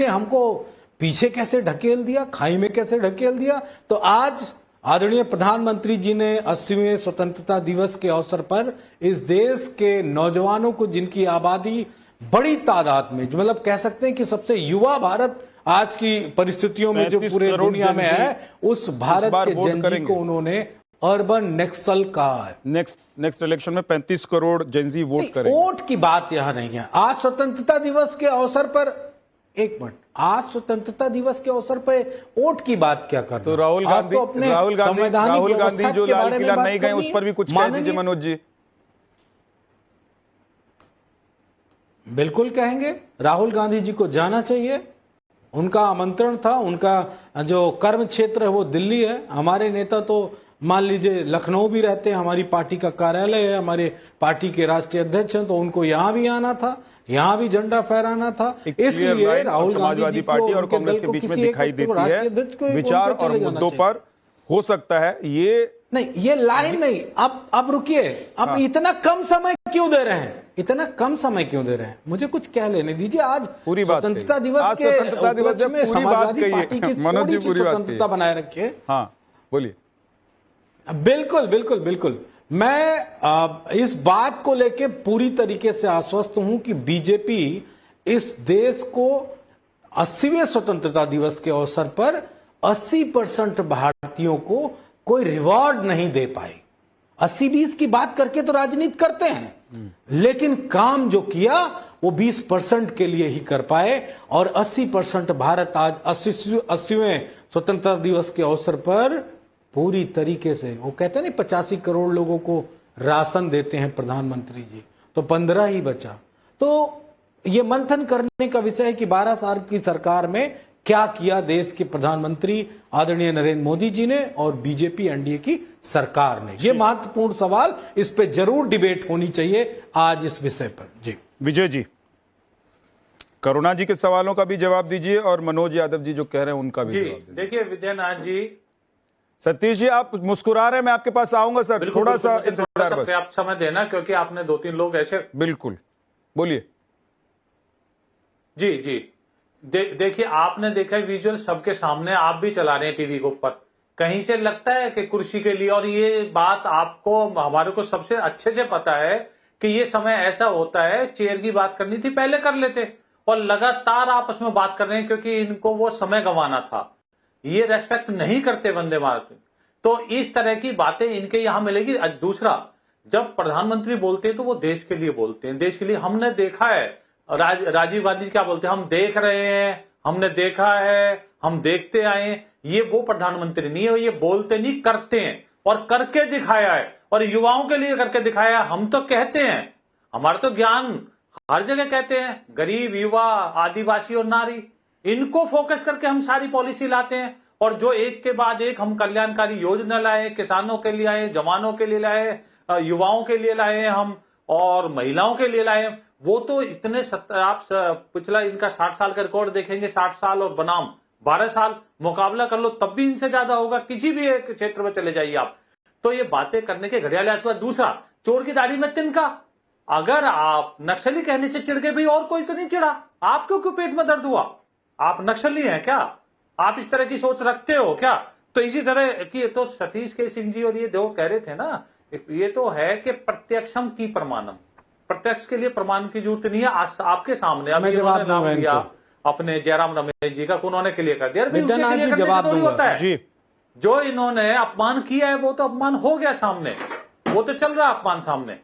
ने हमको पीछे कैसे ढकेल दिया, खाई में कैसे ढकेल दिया। तो आज आदरणीय प्रधानमंत्री जी ने 80वें स्वतंत्रता दिवस के अवसर पर इस देश के नौजवानों को, जिनकी आबादी बड़ी तादाद में, मतलब कह सकते हैं कि सबसे युवा भारत आज की परिस्थितियों में जो पूरे दुनिया में है, उस भारत के जेनजी को उन्होंने अर्बन नक्सल कहा है। नेक्स्ट इलेक्शन में 35 करोड़ जेनजी वोट करेंगे। वोट की बात यहां नहीं है। आज स्वतंत्रता दिवस के अवसर पर, एक मिनट, आज स्वतंत्रता दिवस के अवसर पर वोट की बात क्या कर रहे हैं? तो राहुल गांधी जो लाल किला नहीं गए, उस पर भी कुछ कह दीजिए मनोज जी। बिल्कुल कहेंगे, राहुल गांधी जी को जाना चाहिए। उनका आमंत्रण था, उनका जो कर्म क्षेत्र है वो दिल्ली है। हमारे नेता तो मान लीजिए लखनऊ भी रहते हैं, हमारी पार्टी का कार्यालय है, हमारे पार्टी के राष्ट्रीय अध्यक्ष हैं, तो उनको यहां भी आना था, यहां भी झंडा फहराना था। इसलिए राहुल समाजवादी पार्टी और कांग्रेस के बीच में दिखाई देती है विचार और मुद्दों पर हो सकता है ये नहीं, ये लाइन नहीं। अब रुकिए, अब इतना कम समय क्यों दे रहे हैं? इतना कम समय क्यों दे रहे हैं? मुझे कुछ कह लेने दीजिए। आज पूरी बात स्वतंत्रता दिवस के उपलक्ष्य में समाजवादी पार्टी की मनोज जी पूरी स्वतंत्रता बनाए रखिए। हाँ बोलिए। बिल्कुल बिल्कुल बिल्कुल, मैं इस बात को लेके पूरी तरीके से आश्वस्त हूं कि बीजेपी इस देश को 80वें स्वतंत्रता दिवस के अवसर पर 80% भारतीयों को कोई रिवॉर्ड नहीं दे पाई। 80-20 की बात करके तो राजनीति करते हैं, लेकिन काम जो किया वो 20% के लिए ही कर पाए। और 80% भारत आज 80वें स्वतंत्रता दिवस के अवसर पर पूरी तरीके से, वो कहते हैं नहीं 85 करोड़ लोगों को राशन देते हैं प्रधानमंत्री जी, तो 15 ही बचा। तो ये मंथन करने का विषय है कि 12 साल की सरकार में क्या किया देश के प्रधानमंत्री आदरणीय नरेंद्र मोदी जी ने और बीजेपी एनडीए की सरकार ने। ये महत्वपूर्ण सवाल, इस पे जरूर डिबेट होनी चाहिए आज इस विषय पर। जी विजय जी, करुणा जी के सवालों का भी जवाब दीजिए और मनोज यादव जी जो कह रहे हैं उनका भी जवाब दीजिए। देखिए विद्यानाथ जी, सतीश जी आप मुस्कुरा रहे हैं, मैं आपके पास आऊंगा सर, थोड़ा सा इंतजार बस। आप समय देना, क्योंकि आपने 2-3 लोग ऐसे। बिल्कुल बोलिए। जी जी, देखिए आपने देखा विजुअल सबके सामने, आप भी चला रहे हैं टीवी के ऊपर। कहीं से लगता है कि कुर्सी के लिए, और ये बात आपको हमारे को सबसे अच्छे से पता है कि ये समय ऐसा होता है, चेयर की बात करनी थी पहले कर लेते, और लगातार आपस में बात कर रहे हैं क्योंकि इनको वो समय गंवाना था। ये रेस्पेक्ट नहीं करते वंदे भारत। तो इस तरह की बातें इनके यहां मिलेगी। दूसरा, जब प्रधानमंत्री बोलते हैं तो वो देश के लिए बोलते हैं, देश के लिए। हमने देखा है राजीव गांधी जी क्या बोलते हैं, हम देख रहे हैं, हमने देखा है, हम देखते आए। ये वो प्रधानमंत्री नहीं है, ये बोलते नहीं करते हैं, और करके दिखाया है, और युवाओं के लिए करके दिखाया है। हम तो कहते हैं, हमारा तो ज्ञान हर जगह कहते हैं, गरीब, युवा, आदिवासी और नारी, इनको फोकस करके हम सारी पॉलिसी लाते हैं। और जो एक के बाद एक हम कल्याणकारी योजना लाए, किसानों के लिए लाए, जवानों के लिए लाए, युवाओं के लिए लाए हम, और महिलाओं के लिए लाए। वो तो इतने आप पिछला इनका 60 साल का रिकॉर्ड देखेंगे, 60 साल और बनाम 12 साल मुकाबला कर लो तब भी इनसे ज्यादा होगा, किसी भी एक क्षेत्र में चले जाइए आप। तो ये बातें करने के घड़ियाले आज। दूसरा, चोर की दाढ़ी में तिनका। अगर आप नक्सली कहने से चिढ़ गए भाई, और कोई तो नहीं चिढ़ा, आपको क्यों पेट में दर्द हुआ? आप नक्सली हैं क्या? आप इस तरह की सोच रखते हो क्या? तो इसी तरह की तो सतीश के सिंह जी और ये दो कह रहे थे ना, ये तो है कि प्रत्यक्षम की प्रमाणम, प्रत्यक्ष के लिए प्रमाण की जरूरत नहीं है। आपके सामने अभी इन्होंने नाम लिया अपने जयराम रमेश जी का, उन्होंने के लिए कर दिया। जवाब होता है जी। जो इन्होंने अपमान किया है वो तो अपमान हो गया सामने, वो तो चल रहा है अपमान सामने।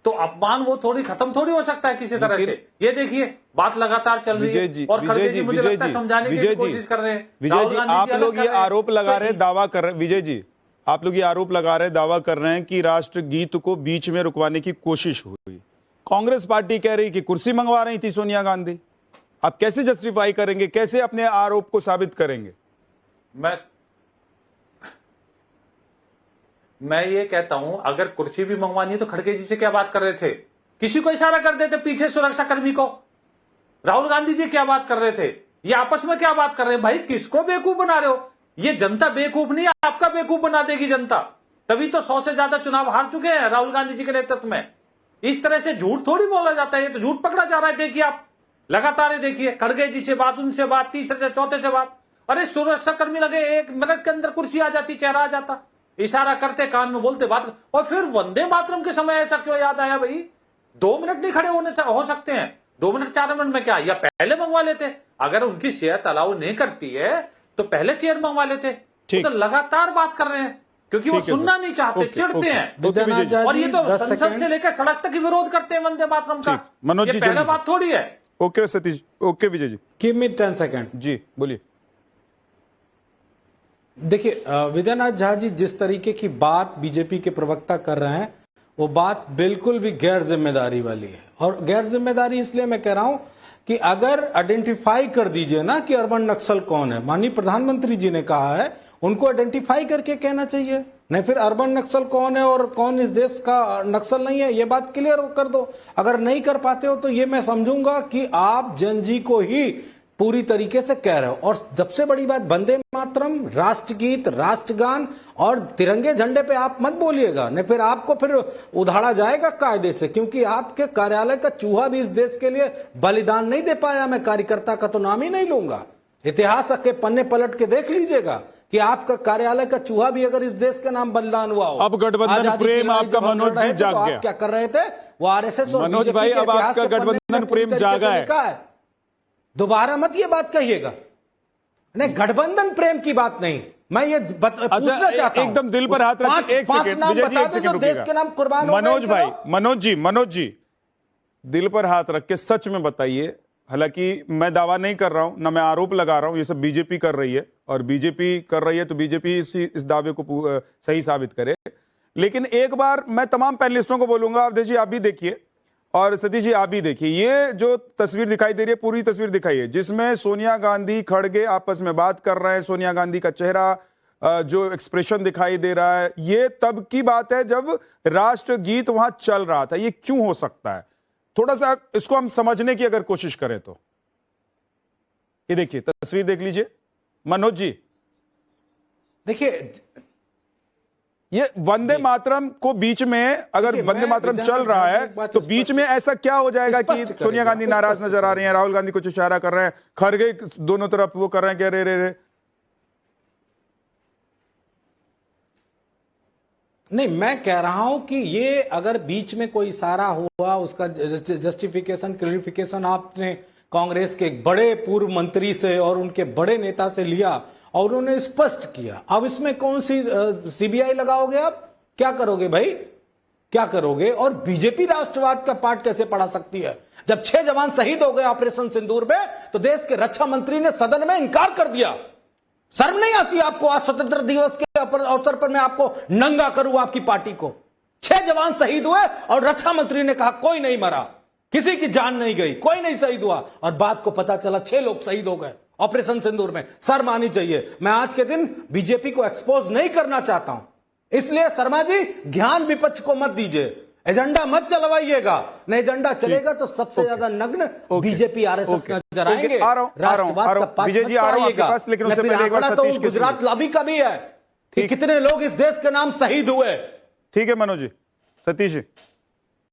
तो अपमान वो थोड़ी खत्म थोड़ी हो सकता है किसी तरह से। ये देखिए बात लगातार चल रही है, और खड़गे जी मुझे लगता है समझाने की कोशिश कर रहे हैं। विजय जी, आप लोग ये आरोप लगा रहे हैं, दावा कर रहे हैं, विजय जी आप लोग ये आरोप लगा रहे हैं, दावा कर रहे हैं कि राष्ट्रगीत को बीच में रुकवाने की कोशिश हुई। कांग्रेस पार्टी कह रही कि कुर्सी मंगवा रही थी सोनिया गांधी। आप कैसे जस्टिफाई करेंगे, कैसे अपने आरोप को साबित करेंगे? मैं ये कहता हूं, अगर कुर्सी भी मंगवानी है तो खड़गे जी से क्या बात कर रहे थे? किसी को इशारा कर देते पीछे सुरक्षा कर्मी को। राहुल गांधी जी क्या बात कर रहे थे? ये आपस में क्या बात कर रहे हैं? भाई किसको बेवकूफ बना रहे हो? ये जनता बेवकूफ नहीं, आपका बेवकूफ बना देगी जनता। तभी तो 100 से ज्यादा चुनाव हार चुके हैं राहुल गांधी जी के नेतृत्व में। इस तरह से झूठ थोड़ी बोला जाता है, ये तो झूठ पकड़ा जा रहा है। देखिए आप, लगातार ये देखिए, खड़गे जी से बात, उनसे बात, तीसरे से चौथे से बात। अरे सुरक्षा कर्मी लगे, 1 मिनट के अंदर कुर्सी आ जाती, चेहरा आ जाता, इशारा करते, कान में बोलते, बात। और फिर वंदे मातरम के समय ऐसा क्यों याद आया भाई? 2 मिनट नहीं खड़े हो सकते हैं, 2 मिनट 4 मिनट में क्या, या पहले मंगवा लेते। अगर उनकी सेहत अलाउ नहीं करती है तो पहले चेयर मंगवा लेते। तो लगातार बात कर रहे हैं क्योंकि वो सुनना नहीं चाहते, चिढ़ते हैं। और ये तो संसद से लेकर सड़क तक ही विरोध करते हैं वंदे मातरम का। मनोज जी, पहले बात थोड़ी है। Okay Satish, okay Vijay ji, give me 10 second. जी बोलिए। देखिए विद्यानाथ झा जी जिस तरीके की बात बीजेपी के प्रवक्ता कर रहे हैं वो बात बिल्कुल भी गैर जिम्मेदारी वाली है। और गैर जिम्मेदारी इसलिए मैं कह रहा हूं कि अगर आइडेंटिफाई कर दीजिए ना कि अर्बन नक्सल कौन है, माननीय प्रधानमंत्री जी ने कहा है, उनको आइडेंटिफाई करके कहना चाहिए। नहीं फिर अर्बन नक्सल कौन है और कौन इस देश का नक्सल नहीं है, ये बात क्लियर कर दो। अगर नहीं कर पाते हो तो ये मैं समझूंगा कि आप जनजी को ही पूरी तरीके से कह रहे हो। और सबसे बड़ी बात, वंदे मातरम, राष्ट्रगीत, राष्ट्रगान और तिरंगे झंडे पे आप मत बोलिएगा, नहीं फिर आपको फिर उधाड़ा जाएगा कायदे से, क्योंकि आपके कार्यालय का चूहा भी इस देश के लिए बलिदान नहीं दे पाया। मैं कार्यकर्ता का तो नाम ही नहीं लूंगा, इतिहास के पन्ने पलट के देख लीजिएगा कि आपका कार्यालय का चूहा भी अगर इस देश के नाम बलिदान हुआ हो। अब गठबंधन प्रेम आपका मनोज जी जाग गया। क्या कर रहे थे वो आरएसएस और मनोज भाई, अब आपका गठबंधन प्रेम जागा है। दोबारा मत ये बात कहिएगा। नहीं, गठबंधन प्रेम की बात नहीं, मैं ये पूछना चाहता हूं। एकदम दिल पर हाथ रख, एक सेकंड विजय जी, एक सेकंड देश के नाम कुर्बान हो गए। मनोज भाई, मनोज जी दिल पर हाथ रख के सच में बताइए। हालांकि मैं दावा नहीं कर रहा हूं, ना मैं आरोप लगा रहा हूं, ये सब बीजेपी कर रही है, और बीजेपी कर रही है तो बीजेपी इस दावे को सही साबित करे। लेकिन एक बार मैं तमाम पैनलिस्टों को बोलूंगा, आप देखिए, आप भी देखिए और सतीश जी आप भी देखिए, ये जो तस्वीर दिखाई दे रही है, पूरी तस्वीर दिखाइए, जिसमें सोनिया गांधी खड़गे आपस में बात कर रहे हैं। सोनिया गांधी का चेहरा जो एक्सप्रेशन दिखाई दे रहा है, ये तब की बात है जब राष्ट्रगीत वहां चल रहा था। ये क्यों हो सकता है? थोड़ा सा इसको हम समझने की अगर कोशिश करें तो ये देखिए, तस्वीर देख लीजिए मनोज जी। देखिए, ये वंदे मातरम को बीच में, अगर वंदे मातरम चल रहा है तो बीच में ऐसा क्या हो जाएगा कि सोनिया गांधी नाराज नजर आ रही हैं, राहुल गांधी कुछ इशारा कर रहे हैं, खड़गे दोनों तरफ वो कर रहे हैं कि रे रे। नहीं, मैं कह रहा हूं कि ये अगर बीच में कोई इशारा हुआ, उसका जस्टिफिकेशन, क्लैरिफिकेशन आपने कांग्रेस के एक बड़े पूर्व मंत्री से और उनके बड़े नेता से लिया और उन्होंने स्पष्ट किया। अब इसमें कौन सी सीबीआई लगाओगे? आप क्या करोगे भाई, क्या करोगे? और बीजेपी राष्ट्रवाद का पाठ कैसे पढ़ा सकती है? जब 6 जवान शहीद हो गए ऑपरेशन सिंदूर में तो देश के रक्षा मंत्री ने सदन में इनकार कर दिया। शर्म नहीं आती आपको? आज स्वतंत्र दिवस के अवसर पर मैं आपको नंगा करूं आपकी पार्टी को। 6 जवान शहीद हुए और रक्षा मंत्री ने कहा कोई नहीं मरा, किसी की जान नहीं गई, कोई नहीं शहीद हुआ, और बात को पता चला 6 लोग शहीद हो गए ऑपरेशन सिंदूर में। शर्म आनी चाहिए। मैं आज के दिन बीजेपी को एक्सपोज नहीं करना चाहता हूं, इसलिए शर्मा जी ज्ञान विपक्ष को मत दीजिए, एजेंडा मत चलवाइएगा। नहीं, एजेंडा चलेगा तो सबसे ज्यादा नग्न बीजेपी आरएसएस नजर आएंगे। राष्ट्रवाद का पाठ मत आइएगा। तो गुजरात लॉबी का भी है कि कितने लोग इस देश के नाम शहीद हुए। ठीक है मनोज जी। सतीश जी।